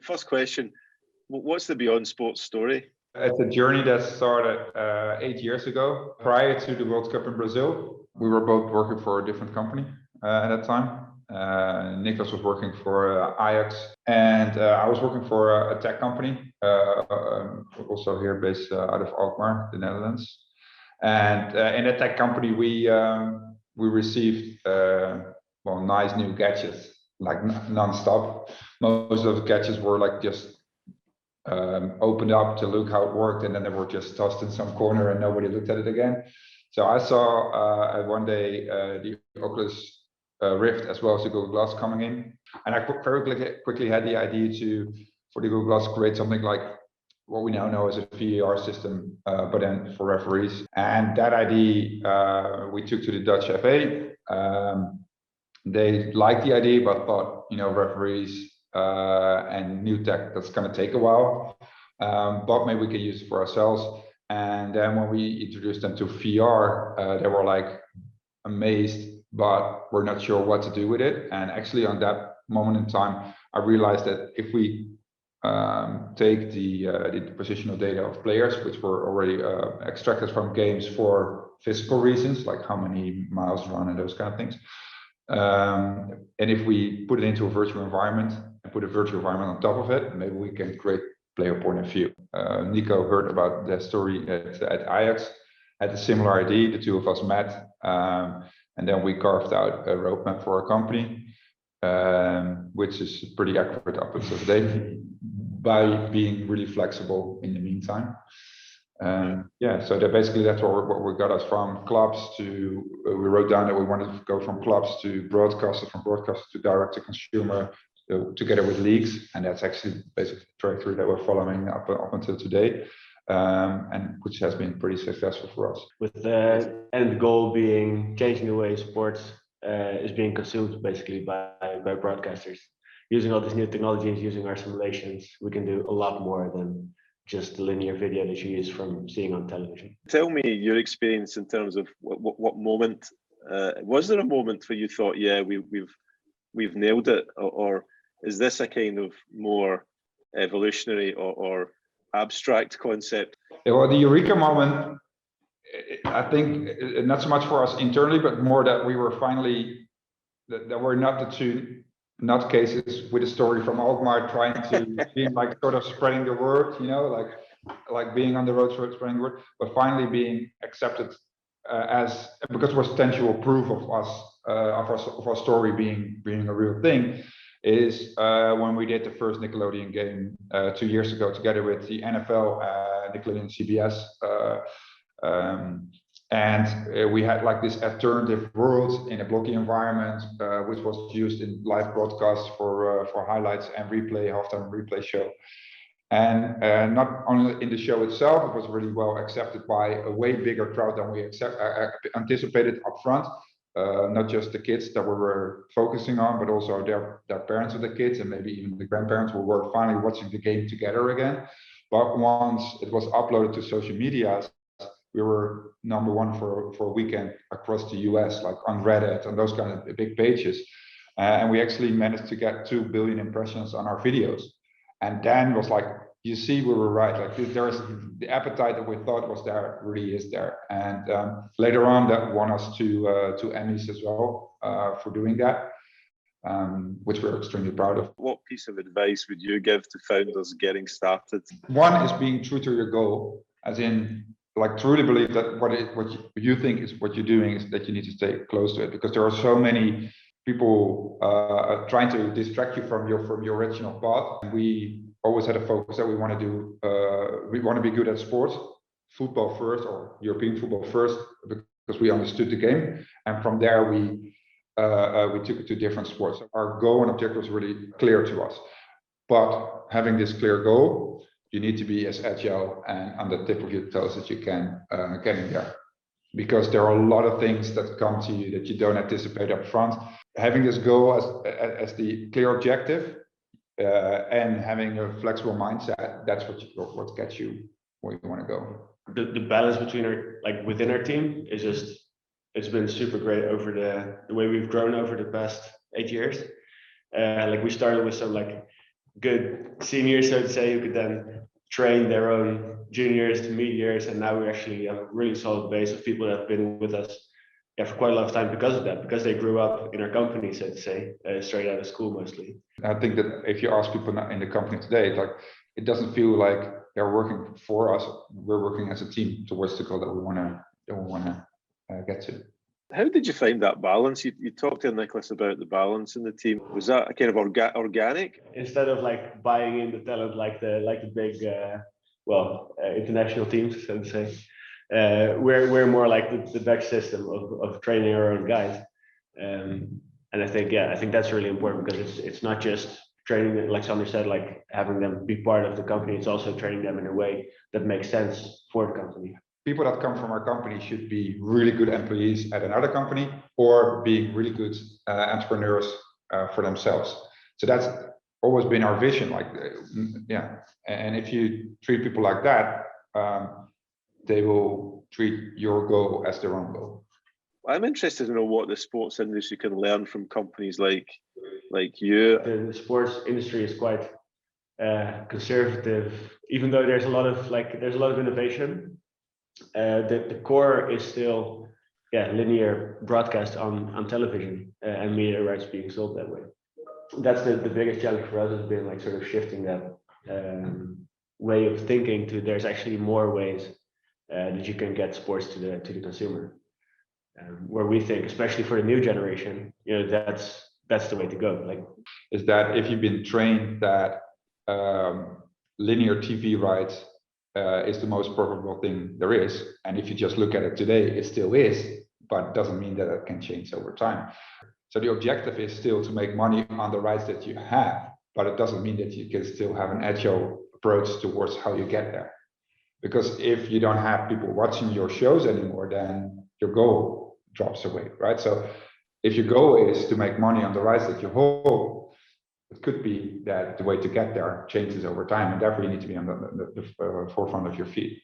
first question, what's the Beyond Sports story? It's a journey that started 8 years ago. Prior to the World Cup in Brazil, we were both working for a different company at that time. Nicolaas was working for Ajax, and I was working for a tech company, also here based out of Alkmaar, the Netherlands. And in that tech company, we received nice new gadgets, like non-stop. Most of the gadgets were like just opened up to look how it worked, and then they were just tossed in some corner and nobody looked at it again. So I saw one day the Oculus Rift as well as the Google Glass coming in, and I very quickly had the idea for the Google Glass create something like what we now know as a VAR system, but then for referees. And that idea we took to the Dutch FA. They liked the idea, but thought, referees and new tech, that's going to take a while, but maybe we can use it for ourselves. And then when we introduced them to VR, they were like amazed, but we're not sure what to do with it. And actually on that moment in time, I realized that if we take the positional data of players, which were already extracted from games for physical reasons, like how many miles run and those kind of things, and if we put it into a virtual environment and put a virtual environment on top of it, maybe we can create player point of view. Nico heard about that story at Ajax, had a similar idea. The two of us met, and then we carved out a roadmap for our company, which is pretty accurate up until today, by being really flexible in the meantime. So that's what we got us from clubs to, we wrote down that we wanted to go from clubs to broadcasters, from broadcasters to direct to consumer, together with leagues, and that's actually basically the trajectory that we're following up until today, and which has been pretty successful for us. With the end goal being changing the way sports is being consumed basically by broadcasters. Using all this new technologies, using our simulations, we can do a lot more than just the linear video that you use from seeing on television. Tell me your experience in terms of what moment, was there a moment where you thought, yeah, we've nailed it, or is this a kind of more evolutionary or abstract concept? Well, the Eureka moment, I think not so much for us internally, but more that we were finally, that we're not the two nutcases with a story from Alkmaar trying to being like sort of spreading the word, like being on the road spreading the word, but finally being accepted because it was tangible proof of us, of our story being a real thing, is when we did the first Nickelodeon game 2 years ago together with the NFL, Nickelodeon CBS, and we had like this alternative world in a blocky environment, which was used in live broadcasts for highlights and halftime replay show. And not only in the show itself, it was really well accepted by a way bigger crowd than we anticipated up front. Not just the kids that we were focusing on, but also their parents of the kids, and maybe even the grandparents who were finally watching the game together again. But once it was uploaded to social media, we were #1 for a weekend across the US, like on Reddit and those kind of big pages. And we actually managed to get 2 billion impressions on our videos. And then it was like, you see, we were right. Like there's the appetite that we thought was there really is there. And later on, that won us two Emmys as well for doing that, which we're extremely proud of. What piece of advice would you give to founders getting started? One is being true to your goal, as in like truly believe that what you think is what you're doing is that you need to stay close to it, because there are so many people trying to distract you from your original path. And we always had a focus that we want to be good at sports, football first, or European football first, because we understood the game, and from there we took it to different sports. Our goal and objective was really clear to us, but having this clear goal, you need to be as agile and on the tip of your toes that you can getting there, because there are a lot of things that come to you that you don't anticipate up front. Having this goal as the clear objective and having a flexible mindset, that's what gets you where you want to go. The balance between within our team is just, it's been super great over the way we've grown over the past 8 years. We started with some good seniors, so to say, who could then train their own juniors to mid-years, and now we actually have a really solid base of people that have been with us for quite a lot of time because of that, because they grew up in our company, so to say, straight out of school mostly. I think that if you ask people in the company today, it doesn't feel like they're working for us. We're working as a team towards the goal that we want to get to. How did you find that balance? You talked to Nicolaas about the balance in the team. Was that a kind of organic? Instead of like buying in the talent like the big international teams, so to say, we're more like the back system of training our own guys. And I think that's really important, because it's not just training, like Sander said, like having them be part of the company. It's also training them in a way that makes sense for the company. People that come from our company should be really good employees at another company, or being really good entrepreneurs for themselves. So that's always been our vision. And if you treat people like that, they will treat your goal as their own goal. I'm interested to know what the sports industry can learn from companies like you. The sports industry is quite conservative, even though there's a lot of innovation. The core is still linear broadcast on television and media rights being sold that way. That's the biggest challenge for us, has been like sort of shifting that way of thinking to there's actually more ways that you can get sports to the consumer. Where we think, especially for the new generation, that's the way to go. Is that if you've been trained that linear TV rights is the most profitable thing there is, and if you just look at it today, it still is, but it doesn't mean that it can change over time. So the objective is still to make money on the rights that you have, but it doesn't mean that you can still have an agile approach towards how you get there. Because if you don't have people watching your shows anymore, then your goal drops away, right? So if your goal is to make money on the rights that you hold, it could be that the way to get there changes over time, and therefore you need to be on the forefront of your feet.